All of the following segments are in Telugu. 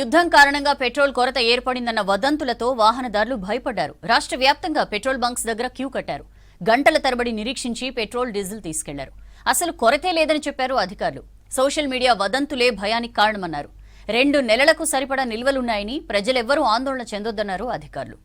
యుద్ధం కారణంగా పెట్రోల్ కొరత ఏర్పడిందన్న వదంతులతో వాహనదారులు భయపడ్డారు. రాష్ట్ర వ్యాప్తంగా పెట్రోల్ బంక్స్ దగ్గర క్యూ కట్టారు. గంటల తరబడి నిరీక్షించి పెట్రోల్, డీజిల్ తీసుకెళ్లారు. అసలు కొరతే లేదని చెప్పారు అధికారులు. సోషల్ మీడియా వదంతులే భయానికి కారణమన్నారు. 2 నెలలకు సరిపడా నిల్వలున్నాయని, ప్రజలెవ్వరూ ఆందోళన చెందొద్దన్నారు అధికారులు.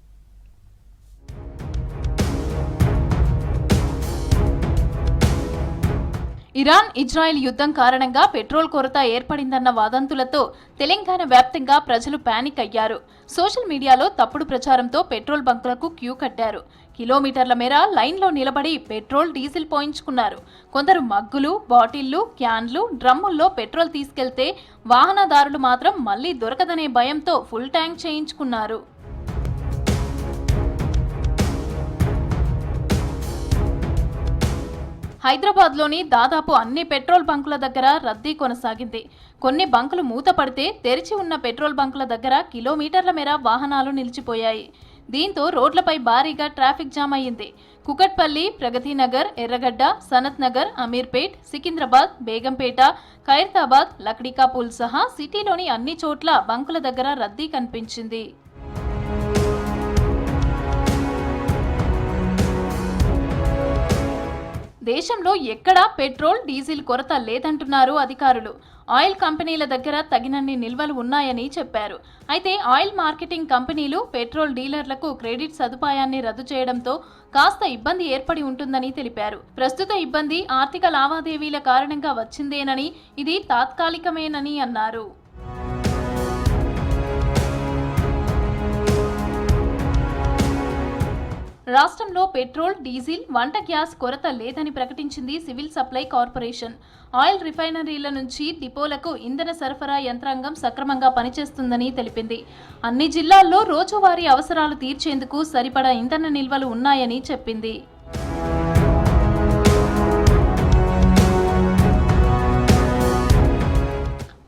ఇరాన్ ఇజ్రాయెల్ యుద్ధం కారణంగా పెట్రోల్ కొరత ఏర్పడిందన్న వాదంతులతో తెలంగాణ వ్యాప్తంగా ప్రజలు పానిక్ అయ్యారు. సోషల్ మీడియాలో తప్పుడు ప్రచారంతో పెట్రోల్ బంకులకు క్యూ కట్టారు. కిలోమీటర్ల మేర లైన్లో నిలబడి పెట్రోల్, డీజిల్ పోయించుకున్నారు. కొందరు మగ్గులు, బాటిళ్లు, క్యాన్లు, డ్రమ్ముల్లో పెట్రోల్ తీసుకెళ్తే వాహనదారులు మాత్రం మళ్లీ దొరకదనే భయంతో ఫుల్ ట్యాంక్ చేయించుకున్నారు. హైదరాబాద్లోని దాదాపు అన్ని పెట్రోల్ బంకుల దగ్గర రద్దీ కొనసాగింది. కొన్ని బంకులు మూతపడితే తెరిచి ఉన్న పెట్రోల్ బంకుల దగ్గర కిలోమీటర్ల మేర వాహనాలు నిలిచిపోయాయి. దీంతో రోడ్లపై భారీగా ట్రాఫిక్ జామ్ అయ్యింది. కుకట్పల్లి, ప్రగతినగర్, ఎర్రగడ్డ, సనత్ నగర్, అమీర్పేట్, సికింద్రాబాద్, బేగంపేట, ఖైరతాబాద్, లక్డీకాపూల్ సహా సిటీలోని అన్ని చోట్ల బంకుల దగ్గర రద్దీ కనిపించింది. దేశంలో ఎక్కడా పెట్రోల్, డీజిల్ కొరత లేదంటున్నారు అధికారులు. ఆయిల్ కంపెనీల దగ్గర తగినన్ని నిల్వలు ఉన్నాయని చెప్పారు. అయితే ఆయిల్ మార్కెటింగ్ కంపెనీలు పెట్రోల్ డీలర్లకు క్రెడిట్ సదుపాయాన్ని రద్దు చేయడంతో కాస్త ఇబ్బంది ఏర్పడి ఉంటుందని తెలిపారు. ప్రస్తుత ఇబ్బంది ఆర్థిక లావాదేవీల కారణంగా వచ్చిందేనని, ఇది తాత్కాలికమేనని అన్నారు. రాష్ట్రంలో పెట్రోల్, డీజిల్, వంట గ్యాస్ కొరత లేదని ప్రకటించింది సివిల్ సప్లై కార్పొరేషన్. ఆయిల్ రిఫైనరీల నుంచి డిపోలకు ఇంధన సరఫరా యంత్రాంగం సక్రమంగా పనిచేస్తుందని తెలిపింది. అన్ని జిల్లాల్లో రోజువారీ అవసరాలు తీర్చేందుకు సరిపడా ఇంధన నిల్వలు ఉన్నాయని చెప్పింది.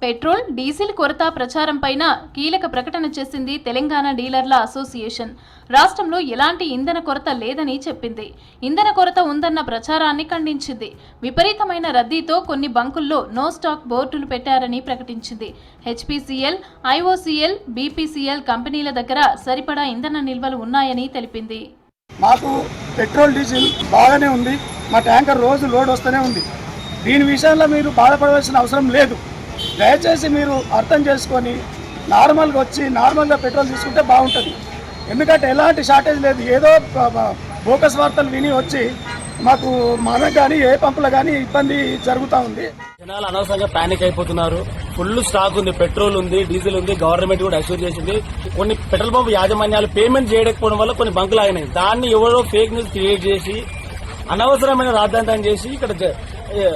పెట్రోల్, డీజిల్ కొరత ప్రచారంపైన కీలక ప్రకటన చేసింది తెలంగాణ డీలర్ల అసోసియేషన్. రాష్ట్రంలో ఎలాంటి ఇంధన కొరత లేదని చెప్పింది. ఇంధన కొరత ఉందన్న ప్రచారాన్ని ఖండించింది. విపరీతమైన రద్దీతో కొన్ని బంకుల్లో నో స్టాక్ బోర్డులు పెట్టారని ప్రకటించింది. హెచ్పీసీఎల్, ఐఓసీఎల్, బీపీసీఎల్ కంపెనీల దగ్గర సరిపడా ఇంధన నిల్వలు ఉన్నాయని తెలిపింది. మాకు పెట్రోల్, డీజిల్ బాగానే ఉంది. మా ట్యాంకర్ రోజు లోడ్ వస్తూనే ఉంది. దీని విషయంలో మీరు బాధపడవలసిన అవసరం లేదు. దయచేసి మీరు అర్థం చేసుకొని నార్మల్గా వచ్చి నార్మల్గా పెట్రోల్ తీసుకుంటే బాగుంటుంది. ఎందుకంటే ఎలాంటి షార్టేజ్ లేదు. ఏదో బోకస్ వార్తలు విని వచ్చి మాకు మనకు కానీ ఏ పంపులో కానీ ఇబ్బంది జరుగుతూ ఉంది. జనాలు అనవసరంగా పానిక్ అయిపోతున్నారు. ఫుల్ స్టాక్ ఉంది, పెట్రోల్ ఉంది, డీజిల్ ఉంది. గవర్నమెంట్ కూడా అష్యూర్ చేసింది. కొన్ని పెట్రోల్ పంప్ యాజమాన్యాలు పేమెంట్ చేయకపోవడం వల్ల కొన్ని బంకులు ఆగినాయి. దాన్ని ఎవరో ఫేక్ న్యూస్ క్రియేట్ చేసి అనవసరమైన రాద్ధాంతం చేసి ఇక్కడ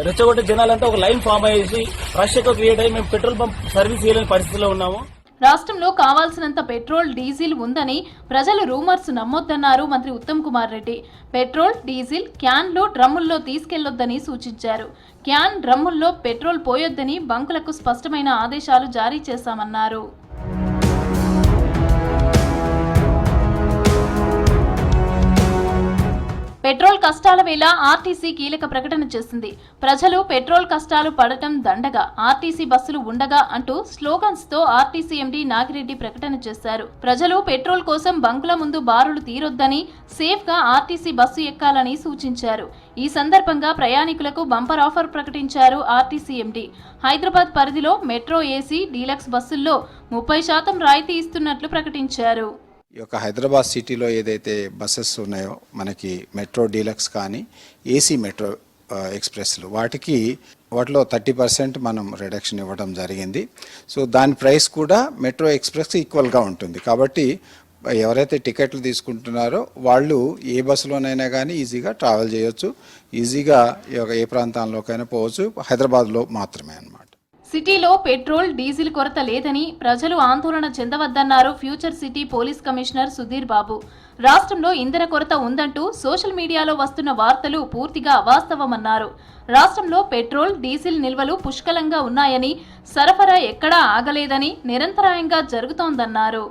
రెచ్చగొట్టే జనాలంతా ఒక లైన్ ఫామ్ అయ్యేసి రష్ ఎక్కువ క్రియేట్ అయ్యి మేము పెట్రోల్ పంప్ సర్వీస్ చేయలేని పరిస్థితిలో ఉన్నాము. రాష్ట్రంలో కావాల్సినంత పెట్రోల్, డీజిల్ ఉందని ప్రజలు రూమర్స్ నమ్మొద్దన్నారు మంత్రి ఉత్తమ్ కుమార్ రెడ్డి. పెట్రోల్, డీజిల్ క్యాన్లు, డ్రమ్ముల్లో తీసుకెళ్లొద్దని సూచించారు. క్యాన్, డ్రమ్ముల్లో పెట్రోల్ పోయొద్దని బంకులకు స్పష్టమైన ఆదేశాలు జారీ చేశామన్నారు. పెట్రోల్ కష్టాల వేళ ఆర్టీసీ కీలక ప్రకటన చేసింది. ప్రజలు పెట్రోల్ కష్టాలు పడటం దండగా, ఆర్టీసీ బస్సులు ఉండగా అంటూ స్లోగన్స్ తో ఆర్టీసీ ఎండీ నాగిరెడ్డి ప్రకటన చేశారు. ప్రజలు పెట్రోల్ కోసం బంకుల ముందు బారులు తీరొద్దని, సేఫ్ గా ఆర్టీసీ బస్సు ఎక్కాలని సూచించారు. ఈ సందర్భంగా ప్రయాణికులకు బంపర్ ఆఫర్ ప్రకటించారు ఆర్టీసీ ఎండీ. హైదరాబాద్ పరిధిలో మెట్రో, ఏసీ, డీలక్స్ బస్సుల్లో 30% రాయితీ ఇస్తున్నట్లు ప్రకటించారు. ఈ యొక్క హైదరాబాద్ సిటీలో ఏదైతే బస్సెస్ ఉన్నాయో మనకి మెట్రో డీలక్స్ కానీ ఏసీ మెట్రో ఎక్స్ప్రెస్లు వాటిలో 30% మనం రిడక్షన్ ఇవ్వడం జరిగింది. సో దాని ప్రైస్ కూడా మెట్రో ఎక్స్ప్రెస్ ఈక్వల్గా ఉంటుంది. కాబట్టి ఎవరైతే టికెట్లు తీసుకుంటున్నారో వాళ్ళు ఏ బస్సులోనైనా కానీ ఈజీగా ట్రావెల్ చేయొచ్చు, ఈజీగా ఏ ప్రాంతాల్లోకైనా పోవచ్చు, హైదరాబాద్లో మాత్రమే అన్నమాట. సిటీలో పెట్రోల్, డీజిల్ కొరత లేదని, ప్రజలు ఆందోళన చెందవద్దన్నారు future city police commissioner Sudheer Babu. రాష్ట్రంలో ఇంధన కొరత ఉందంటూ సోషల్ మీడియాలో వస్తున్న వార్తలు పూర్తిగా అవాస్తవమన్నారు. రాష్ట్రంలో పెట్రోల్, డీజిల్ నిల్వలు పుష్కలంగా ఉన్నాయని, సరఫరా ఎక్కడా ఆగలేదని, నిరంతరాయంగా జరుగుతోందన్నారు.